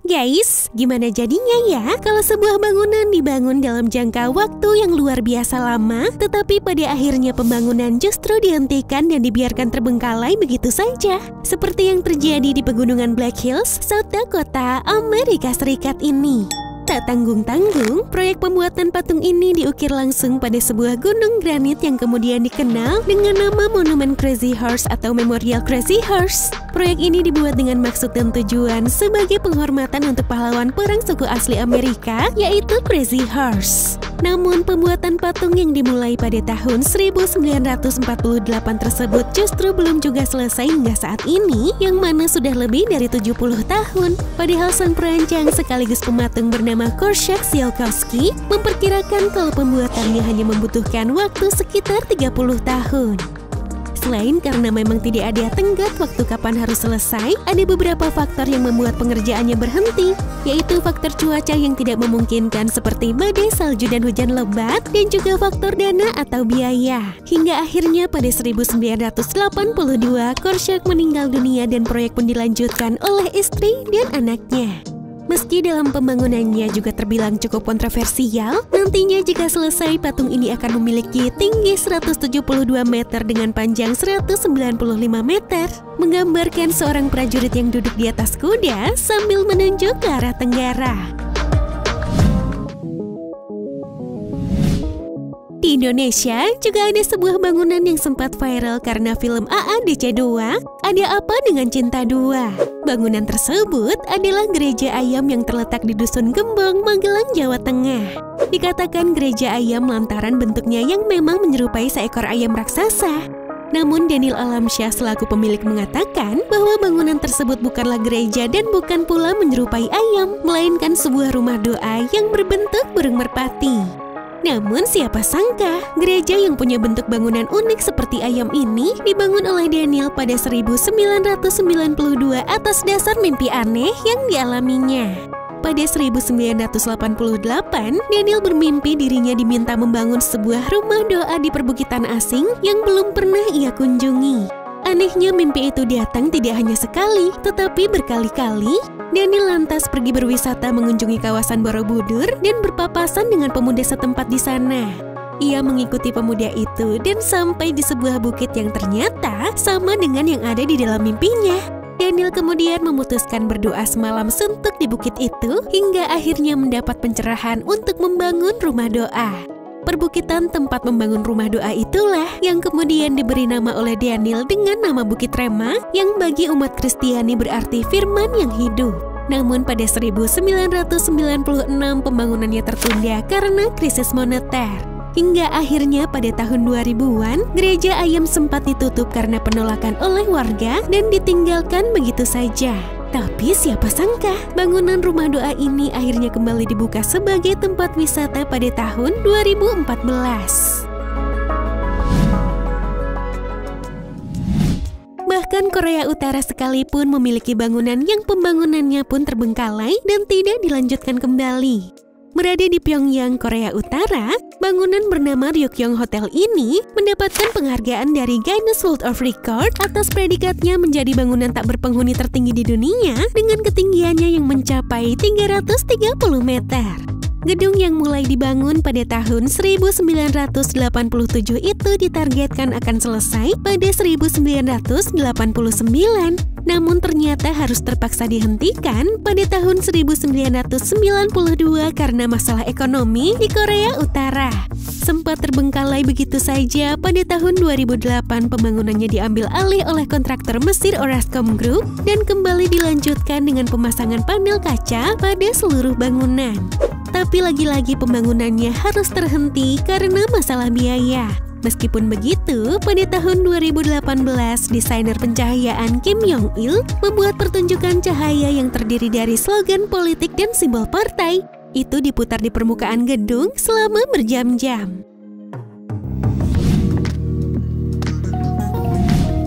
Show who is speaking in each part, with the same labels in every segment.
Speaker 1: Guys, gimana jadinya ya kalau sebuah bangunan dibangun dalam jangka waktu yang luar biasa lama, tetapi pada akhirnya pembangunan justru dihentikan dan dibiarkan terbengkalai begitu saja? Seperti yang terjadi di pegunungan Black Hills, South Dakota, Amerika Serikat ini. Tak tanggung-tanggung, proyek pembuatan patung ini diukir langsung pada sebuah gunung granit yang kemudian dikenal dengan nama Monumen Crazy Horse atau Memorial Crazy Horse. Proyek ini dibuat dengan maksud dan tujuan sebagai penghormatan untuk pahlawan perang suku asli Amerika, yaitu Crazy Horse. Namun pembuatan patung yang dimulai pada tahun 1948 tersebut justru belum juga selesai hingga saat ini, yang mana sudah lebih dari 70 tahun. Padahal sang perancang sekaligus pematung bernama Korshak Tsiolkovsky memperkirakan kalau pembuatannya hanya membutuhkan waktu sekitar 30 tahun. Selain karena memang tidak ada tenggat waktu kapan harus selesai, ada beberapa faktor yang membuat pengerjaannya berhenti, yaitu faktor cuaca yang tidak memungkinkan seperti badai salju dan hujan lebat, dan juga faktor dana atau biaya. Hingga akhirnya pada 1982, Korshak meninggal dunia dan proyek pun dilanjutkan oleh istri dan anaknya. Meski dalam pembangunannya juga terbilang cukup kontroversial, nantinya jika selesai patung ini akan memiliki tinggi 172 meter dengan panjang 195 meter, menggambarkan seorang prajurit yang duduk di atas kuda sambil menunjuk ke arah tenggara. Di Indonesia juga ada sebuah bangunan yang sempat viral karena film AADC 2, Ada Apa Dengan Cinta 2. Bangunan tersebut adalah gereja ayam yang terletak di Dusun Gembong, Magelang, Jawa Tengah. Dikatakan gereja ayam lantaran bentuknya yang memang menyerupai seekor ayam raksasa. Namun Daniel Alamsyah selaku pemilik mengatakan bahwa bangunan tersebut bukanlah gereja dan bukan pula menyerupai ayam, melainkan sebuah rumah doa yang berbentuk burung merpati. Namun siapa sangka, gereja yang punya bentuk bangunan unik seperti ayam ini dibangun oleh Daniel pada 1992 atas dasar mimpi aneh yang dialaminya. Pada 1988, Daniel bermimpi dirinya diminta membangun sebuah rumah doa di perbukitan asing yang belum pernah ia kunjungi. Anehnya mimpi itu datang tidak hanya sekali, tetapi berkali-kali. Daniel lantas pergi berwisata mengunjungi kawasan Borobudur dan berpapasan dengan pemuda setempat di sana. Ia mengikuti pemuda itu dan sampai di sebuah bukit yang ternyata sama dengan yang ada di dalam mimpinya. Daniel kemudian memutuskan berdoa semalam suntuk di bukit itu hingga akhirnya mendapat pencerahan untuk membangun rumah doa. Perbukitan tempat membangun rumah doa itulah yang kemudian diberi nama oleh Daniel dengan nama Bukit Rema yang bagi umat Kristiani berarti firman yang hidup. Namun pada 1996 pembangunannya tertunda karena krisis moneter. Hingga akhirnya pada tahun 2000-an, gereja ayam sempat ditutup karena penolakan oleh warga dan ditinggalkan begitu saja. Tapi siapa sangka, bangunan rumah doa ini akhirnya kembali dibuka sebagai tempat wisata pada tahun 2014. Bahkan Korea Utara sekalipun memiliki bangunan yang pembangunannya pun terbengkalai dan tidak dilanjutkan kembali. Berada di Pyongyang, Korea Utara, bangunan bernama Ryukyong Hotel ini mendapatkan penghargaan dari Guinness World of Record atas predikatnya menjadi bangunan tak berpenghuni tertinggi di dunia dengan ketinggiannya yang mencapai 330 meter. Gedung yang mulai dibangun pada tahun 1987 itu ditargetkan akan selesai pada 1989. Namun ternyata harus terpaksa dihentikan pada tahun 1992 karena masalah ekonomi di Korea Utara. Sempat terbengkalai begitu saja, pada tahun 2008 pembangunannya diambil alih oleh kontraktor Mesir Orascom Group dan kembali dilanjutkan dengan pemasangan panel kaca pada seluruh bangunan. Tapi lagi-lagi pembangunannya harus terhenti karena masalah biaya. Meskipun begitu, pada tahun 2018, desainer pencahayaan Kim Yong-il membuat pertunjukan cahaya yang terdiri dari slogan politik dan simbol partai. Itu diputar di permukaan gedung selama berjam-jam.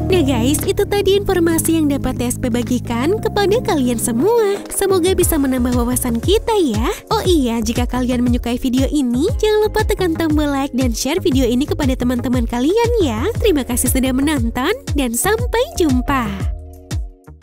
Speaker 1: Nah guys, itu tadi informasi yang dapat TSP bagikan kepada kalian semua. Semoga bisa menambah wawasan kita ya. Oh iya, jika kalian menyukai video ini, jangan lupa tekan tombol like dan share video ini kepada teman-teman kalian ya. Terima kasih sudah menonton dan sampai jumpa.